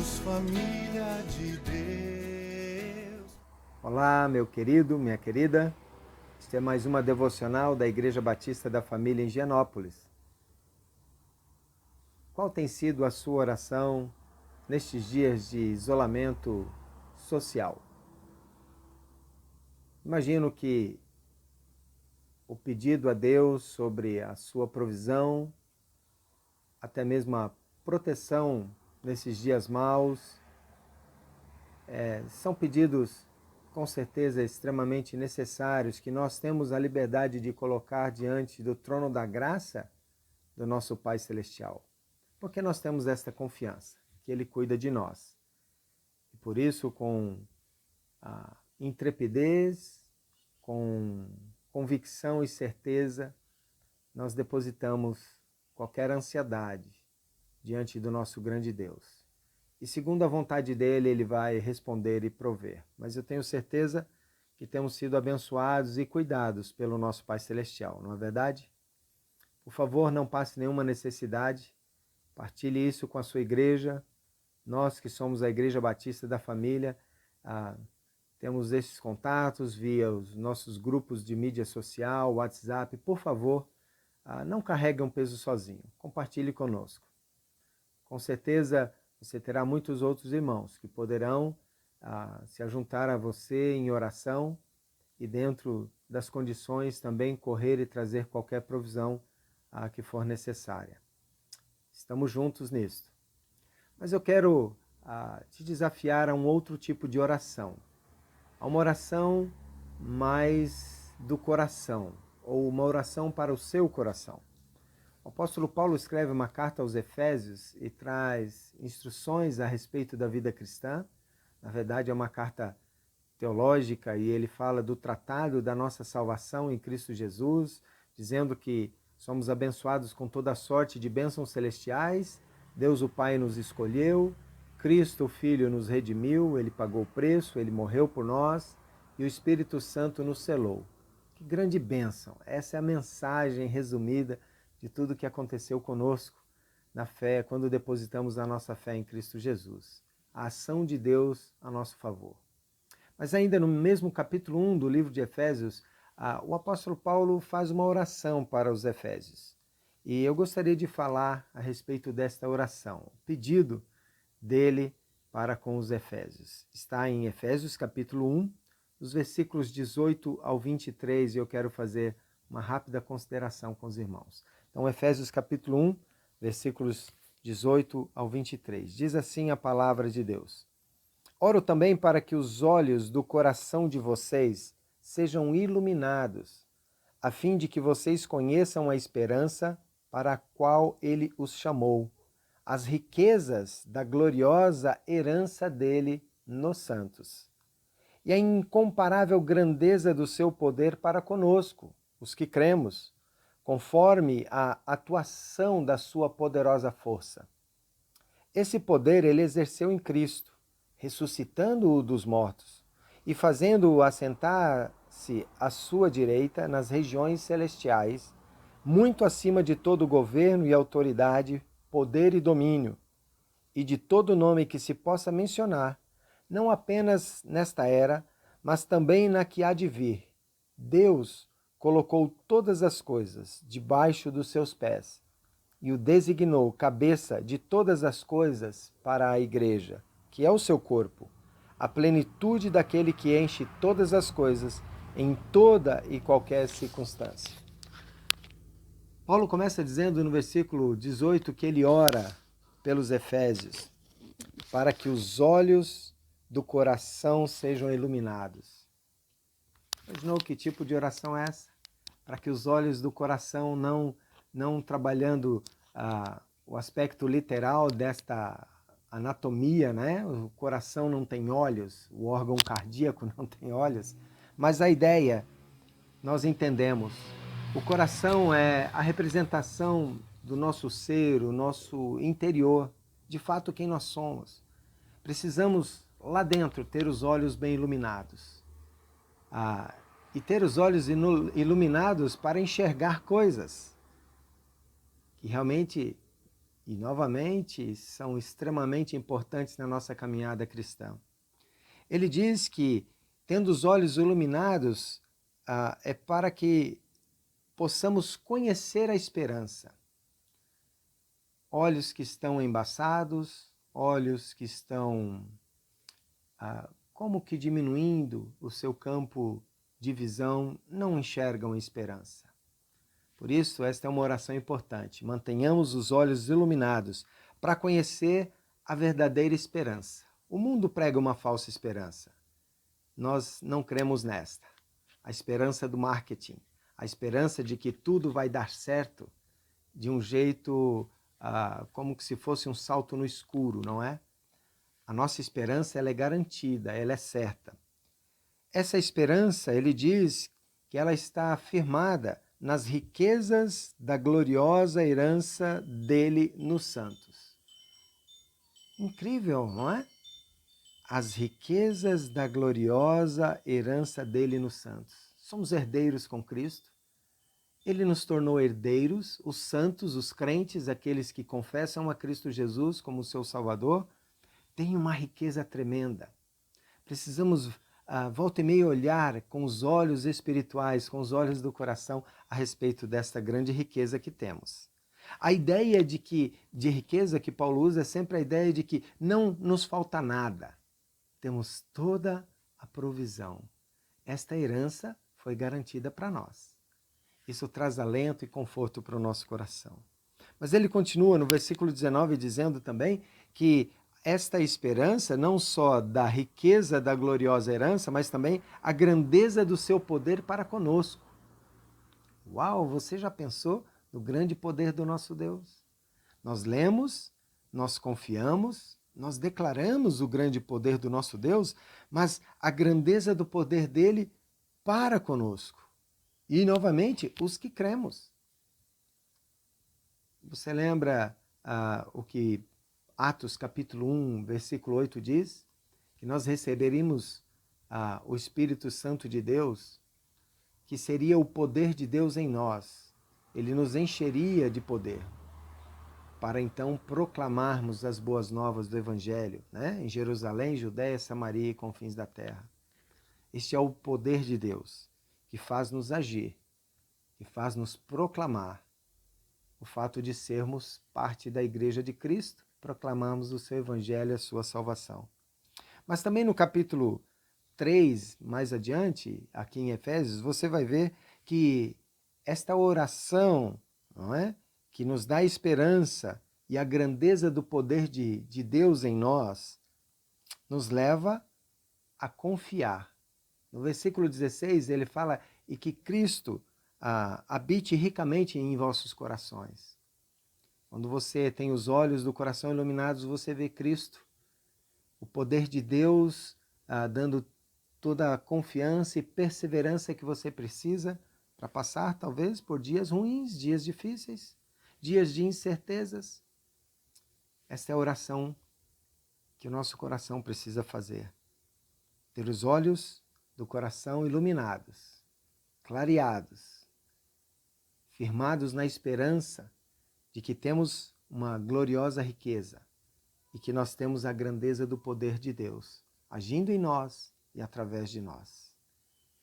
Somos família de Deus. Olá, meu querido, minha querida. Este é mais uma devocional da Igreja Batista da Família em Higienópolis. Qual tem sido a sua oração nestes dias de isolamento social? Imagino que o pedido a Deus sobre a sua provisão, até mesmo a proteção nesses dias maus, são pedidos com certeza extremamente necessários que nós temos a liberdade de colocar diante do trono da graça do nosso Pai Celestial. Porque nós temos esta confiança, que Ele cuida de nós. E por isso, com a intrepidez, com convicção e certeza, nós depositamos qualquer ansiedade diante do nosso grande Deus. E segundo a vontade dele, ele vai responder e prover. Mas eu tenho certeza que temos sido abençoados e cuidados pelo nosso Pai Celestial, não é verdade? Por favor, não passe nenhuma necessidade. Partilhe isso com a sua igreja. Nós que somos a Igreja Batista da Família, temos esses contatos via os nossos grupos de mídia social, WhatsApp. Por favor, não carregue um peso sozinho. Compartilhe conosco. Com certeza você terá muitos outros irmãos que poderão se ajuntar a você em oração e dentro das condições também correr e trazer qualquer provisão que for necessária. Estamos juntos nisto. Mas eu quero te desafiar a um outro tipo de oração. A uma oração mais do coração, ou uma oração para o seu coração. O apóstolo Paulo escreve uma carta aos Efésios e traz instruções a respeito da vida cristã. Na verdade, é uma carta teológica e ele fala do tratado da nossa salvação em Cristo Jesus, dizendo que somos abençoados com toda sorte de bênçãos celestiais. Deus o Pai nos escolheu, Cristo o Filho nos redimiu, ele pagou o preço, ele morreu por nós e o Espírito Santo nos selou. Que grande bênção! Essa é a mensagem resumida de tudo o que aconteceu conosco na fé, quando depositamos a nossa fé em Cristo Jesus. A ação de Deus a nosso favor. Mas ainda no mesmo capítulo 1 do livro de Efésios, o apóstolo Paulo faz uma oração para os Efésios. E eu gostaria de falar a respeito desta oração, o pedido dele para com os Efésios. Está em Efésios capítulo 1, dos versículos 18 ao 23, e eu quero fazer uma rápida consideração com os irmãos. Então, Efésios capítulo 1, versículos 18 ao 23. Diz assim a palavra de Deus. Oro também para que os olhos do coração de vocês sejam iluminados, a fim de que vocês conheçam a esperança para a qual ele os chamou, as riquezas da gloriosa herança dele nos santos, e a incomparável grandeza do seu poder para conosco, os que cremos, conforme a atuação da sua poderosa força. Esse poder ele exerceu em Cristo, ressuscitando-o dos mortos e fazendo-o assentar-se à sua direita nas regiões celestiais, muito acima de todo governo e autoridade, poder e domínio, e de todo nome que se possa mencionar, não apenas nesta era, mas também na que há de vir. Deus colocou todas as coisas debaixo dos seus pés e o designou cabeça de todas as coisas para a igreja, que é o seu corpo, a plenitude daquele que enche todas as coisas em toda e qualquer circunstância. Paulo começa dizendo no versículo 18 que ele ora pelos Efésios para que os olhos do coração sejam iluminados. Imaginou que tipo de oração é essa? Para que os olhos do coração, não trabalhando o aspecto literal desta anatomia, né? O coração não tem olhos, o órgão cardíaco não tem olhos, mas a ideia, nós entendemos. O coração é a representação do nosso ser, o nosso interior, de fato quem nós somos. Precisamos lá dentro ter os olhos bem iluminados. E ter os olhos iluminados para enxergar coisas que realmente e novamente são extremamente importantes na nossa caminhada cristã. Ele diz que, tendo os olhos iluminados, é para que possamos conhecer a esperança. Olhos que estão embaçados, olhos que estão como que diminuindo o seu campo de visão, não enxergam a esperança. Por isso, esta é uma oração importante. Mantenhamos os olhos iluminados para conhecer a verdadeira esperança. O mundo prega uma falsa esperança. Nós não cremos nesta. A esperança do marketing, a esperança de que tudo vai dar certo de um jeito como se fosse um salto no escuro, não é? A nossa esperança ela é garantida, ela é certa. Essa esperança, ele diz que ela está firmada nas riquezas da gloriosa herança dele nos santos. Incrível, não é? As riquezas da gloriosa herança dele nos santos. Somos herdeiros com Cristo. Ele nos tornou herdeiros, os santos, os crentes, aqueles que confessam a Cristo Jesus como seu Salvador, têm uma riqueza tremenda. Precisamos, volta e meia, olhar com os olhos espirituais, com os olhos do coração, a respeito desta grande riqueza que temos. A ideia de riqueza que Paulo usa é sempre a ideia de que não nos falta nada. Temos toda a provisão. Esta herança foi garantida para nós. Isso traz alento e conforto para o nosso coração. Mas ele continua no versículo 19 dizendo também que esta esperança não só da riqueza da gloriosa herança, mas também a grandeza do seu poder para conosco. Uau, você já pensou no grande poder do nosso Deus? Nós lemos, nós confiamos, nós declaramos o grande poder do nosso Deus, mas a grandeza do poder dele para conosco. E, novamente, os que cremos. Você lembra o que Atos capítulo 1, versículo 8 diz? Que nós receberíamos o Espírito Santo de Deus, que seria o poder de Deus em nós. Ele nos encheria de poder para então proclamarmos as boas novas do Evangelho, né? Em Jerusalém, Judéia, Samaria e confins da terra. Este é o poder de Deus, que faz nos agir, que faz nos proclamar. O fato de sermos parte da Igreja de Cristo, proclamamos o seu Evangelho e a sua salvação. Mas também no capítulo 3, mais adiante, aqui em Efésios, você vai ver que esta oração, não é? Que nos dá esperança e a grandeza do poder de Deus em nós, nos leva a confiar. No versículo 16, ele fala, e que Cristo habite ricamente em vossos corações. Quando você tem os olhos do coração iluminados, você vê Cristo, o poder de Deus dando toda a confiança e perseverança que você precisa para passar, talvez, por dias ruins, dias difíceis, dias de incertezas. Esta é a oração que o nosso coração precisa fazer. Ter os olhos do coração iluminados, clareados, firmados na esperança de que temos uma gloriosa riqueza e que nós temos a grandeza do poder de Deus, agindo em nós e através de nós.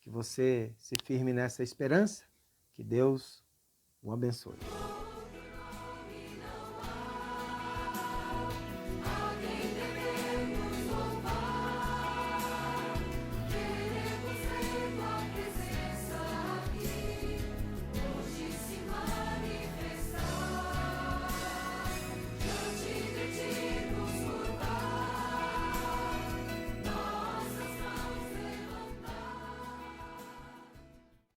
Que você se firme nessa esperança, que Deus o abençoe.